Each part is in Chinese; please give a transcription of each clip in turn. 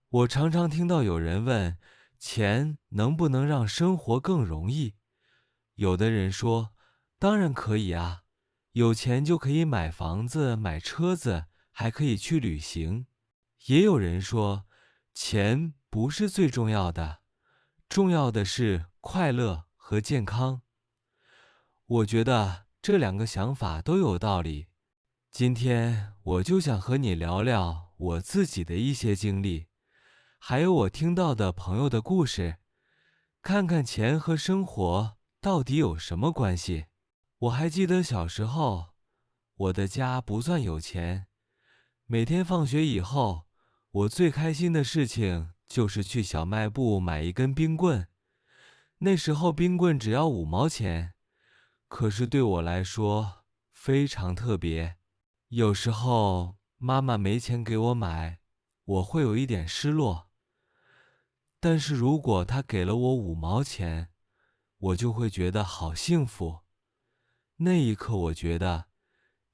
我常常听到有人问，钱能不能让生活更容易？有的人说，当然可以啊，有钱就可以买房子、买车子，还可以去旅行。也有人说，钱不是最重要的，重要的是快乐和健康。我觉得这两个想法都有道理。今天我就想和你聊聊我自己的一些经历，还有我听到的朋友的故事，看看钱和生活到底有什么关系。我还记得小时候，我的家不算有钱，每天放学以后，我最开心的事情就是去小卖部买一根冰棍。那时候冰棍只要5毛钱，可是对我来说非常特别。有时候妈妈没钱给我买，我会有一点失落。但是如果她给了我5毛钱，我就会觉得好幸福。那一刻，我觉得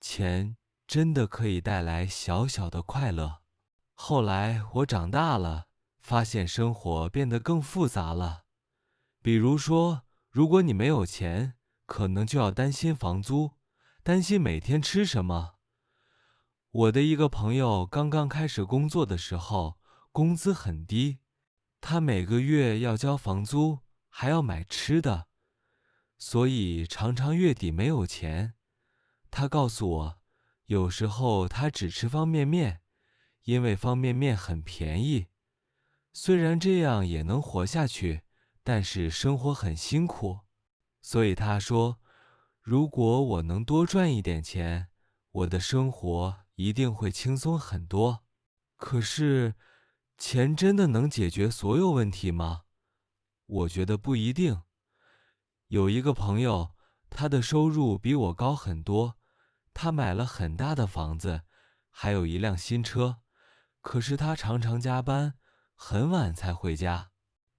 钱真的可以带来小小的快乐。后来我长大了，发现生活变得更复杂了。比如说，如果你没有钱，可能就要担心房租，担心每天吃什么。我的一个朋友刚刚开始工作的时候，工资很低，他每个月要交房租，还要买吃的，所以常常月底没有钱。他告诉我，有时候他只吃方便面，因为方便面很便宜。虽然这样也能活下去，但是生活很辛苦。所以他说，如果我能多赚一点钱，我的生活一定会轻松很多。可是，钱真的能解决所有问题吗？我觉得不一定。有一个朋友，他的收入比我高很多，他买了很大的房子，还有一辆新车，可是他常常加班，很晚才回家。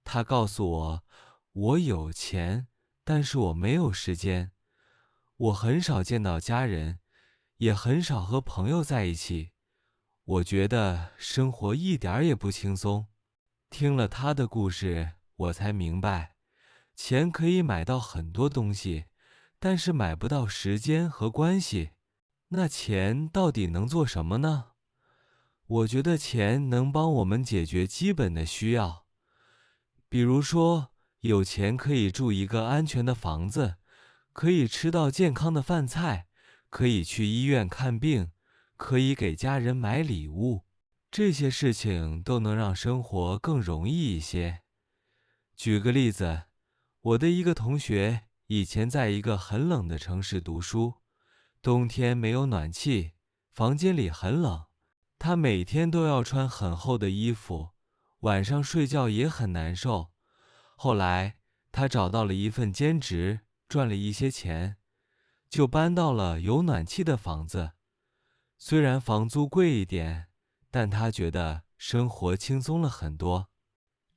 他告诉我，我有钱，但是我没有时间，我很少见到家人，也很少和朋友在一起。我觉得生活一点儿也不轻松。听了他的故事，我才明白，钱可以买到很多东西，但是买不到时间和关系。那钱到底能做什么呢？我觉得钱能帮我们解决基本的需要，比如说，有钱可以住一个安全的房子，可以吃到健康的饭菜，可以去医院看病，可以给家人买礼物。这些事情都能让生活更容易一些。举个例子，我的一个同学以前在一个很冷的城市读书，冬天没有暖气，房间里很冷，他每天都要穿很厚的衣服，晚上睡觉也很难受。后来，他找到了一份兼职，赚了一些钱，就搬到了有暖气的房子。虽然房租贵一点，但他觉得生活轻松了很多。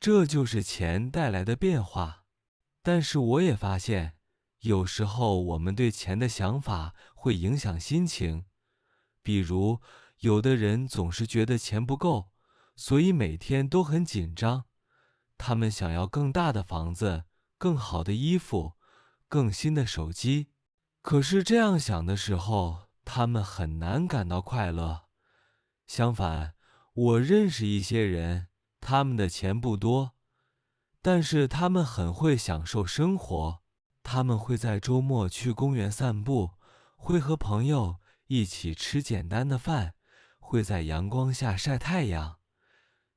这就是钱带来的变化。但是我也发现，有时候我们对钱的想法会影响心情。比如，有的人总是觉得钱不够，所以每天都很紧张。他们想要更大的房子、更好的衣服、更新的手机。可是这样想的时候，他们很难感到快乐。相反，我认识一些人，他们的钱不多，但是他们很会享受生活。他们会在周末去公园散步，会和朋友一起吃简单的饭，会在阳光下晒太阳。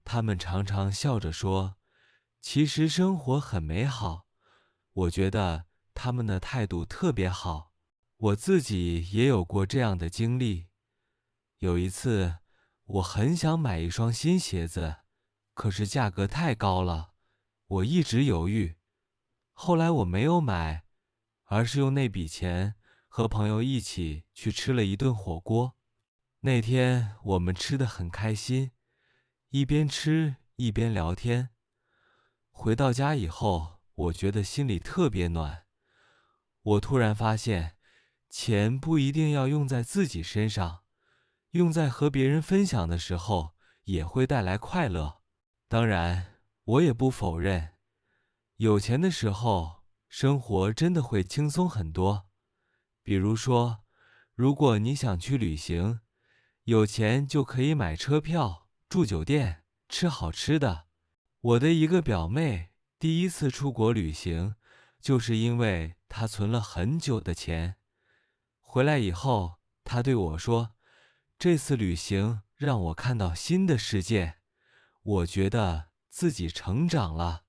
他们常常笑着说，其实生活很美好。我觉得他们的态度特别好。我自己也有过这样的经历。有一次，我很想买一双新鞋子，可是价格太高了，我一直犹豫。后来我没有买，而是用那笔钱和朋友一起去吃了一顿火锅。那天我们吃得很开心，一边吃一边聊天。回到家以后，我觉得心里特别暖。我突然发现，钱不一定要用在自己身上，用在和别人分享的时候，也会带来快乐。当然，我也不否认，有钱的时候，生活真的会轻松很多。比如说，如果你想去旅行，有钱就可以买车票、住酒店、吃好吃的。我的一个表妹第一次出国旅行，就是因为她存了很久的钱。回来以后，她对我说：“这次旅行让我看到新的世界，我觉得自己成长了。”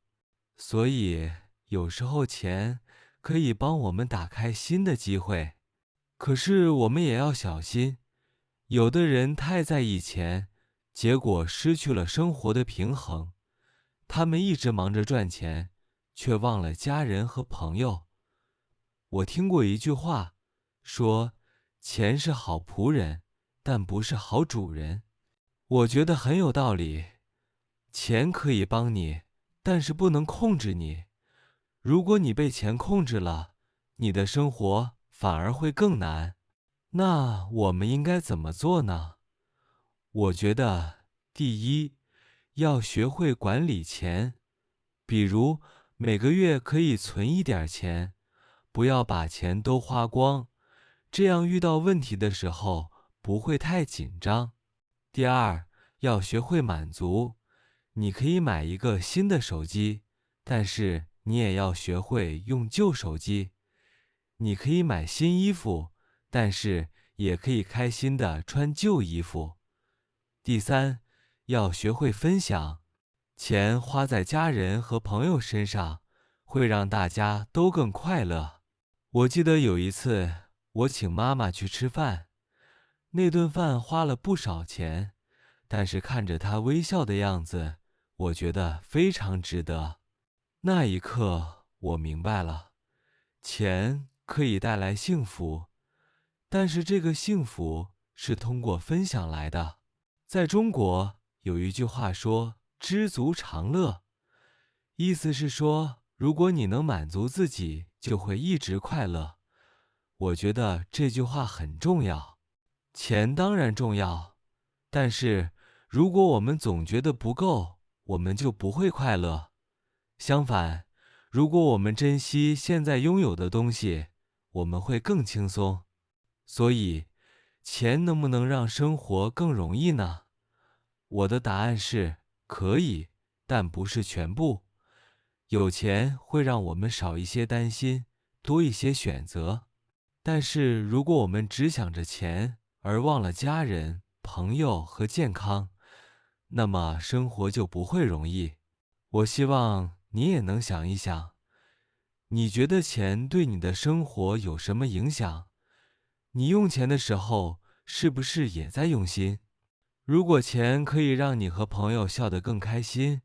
所以，有时候钱可以帮我们打开新的机会，可是我们也要小心。有的人太在意钱，结果失去了生活的平衡。他们一直忙着赚钱，却忘了家人和朋友。我听过一句话，说钱是好仆人，但不是好主人。我觉得很有道理。钱可以帮你，但是不能控制你。如果你被钱控制了，你的生活反而会更难。那我们应该怎么做呢？我觉得，第一，要学会管理钱，比如每个月可以存一点钱，不要把钱都花光，这样遇到问题的时候不会太紧张。第二，要学会满足，你可以买一个新的手机，但是你也要学会用旧手机。你可以买新衣服，但是也可以开心的穿旧衣服。第三，要学会分享，钱花在家人和朋友身上，会让大家都更快乐。我记得有一次，我请妈妈去吃饭，那顿饭花了不少钱，但是看着她微笑的样子，我觉得非常值得。那一刻，我明白了，钱可以带来幸福，但是这个幸福是通过分享来的。在中国有一句话说"知足常乐"，意思是说，如果你能满足自己，就会一直快乐。我觉得这句话很重要。钱当然重要，但是如果我们总觉得不够，我们就不会快乐。相反，如果我们珍惜现在拥有的东西，我们会更轻松。所以，钱能不能让生活更容易呢？我的答案是可以，但不是全部。有钱会让我们少一些担心，多一些选择。但是如果我们只想着钱，而忘了家人、朋友和健康，那么生活就不会容易。我希望你也能想一想，你觉得钱对你的生活有什么影响？你用钱的时候，是不是也在用心？如果钱可以让你和朋友笑得更开心，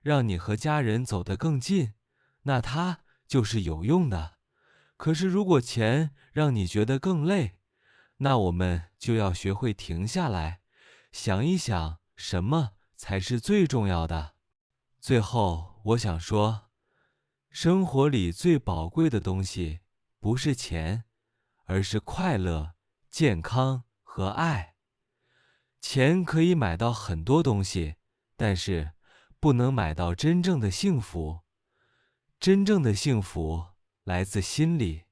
让你和家人走得更近，那它就是有用的。可是如果钱让你觉得更累，那我们就要学会停下来，想一想什么才是最重要的。最后，我想说，生活里最宝贵的东西不是钱，而是快乐、健康和爱。钱可以买到很多东西，但是不能买到真正的幸福。真正的幸福来自心里。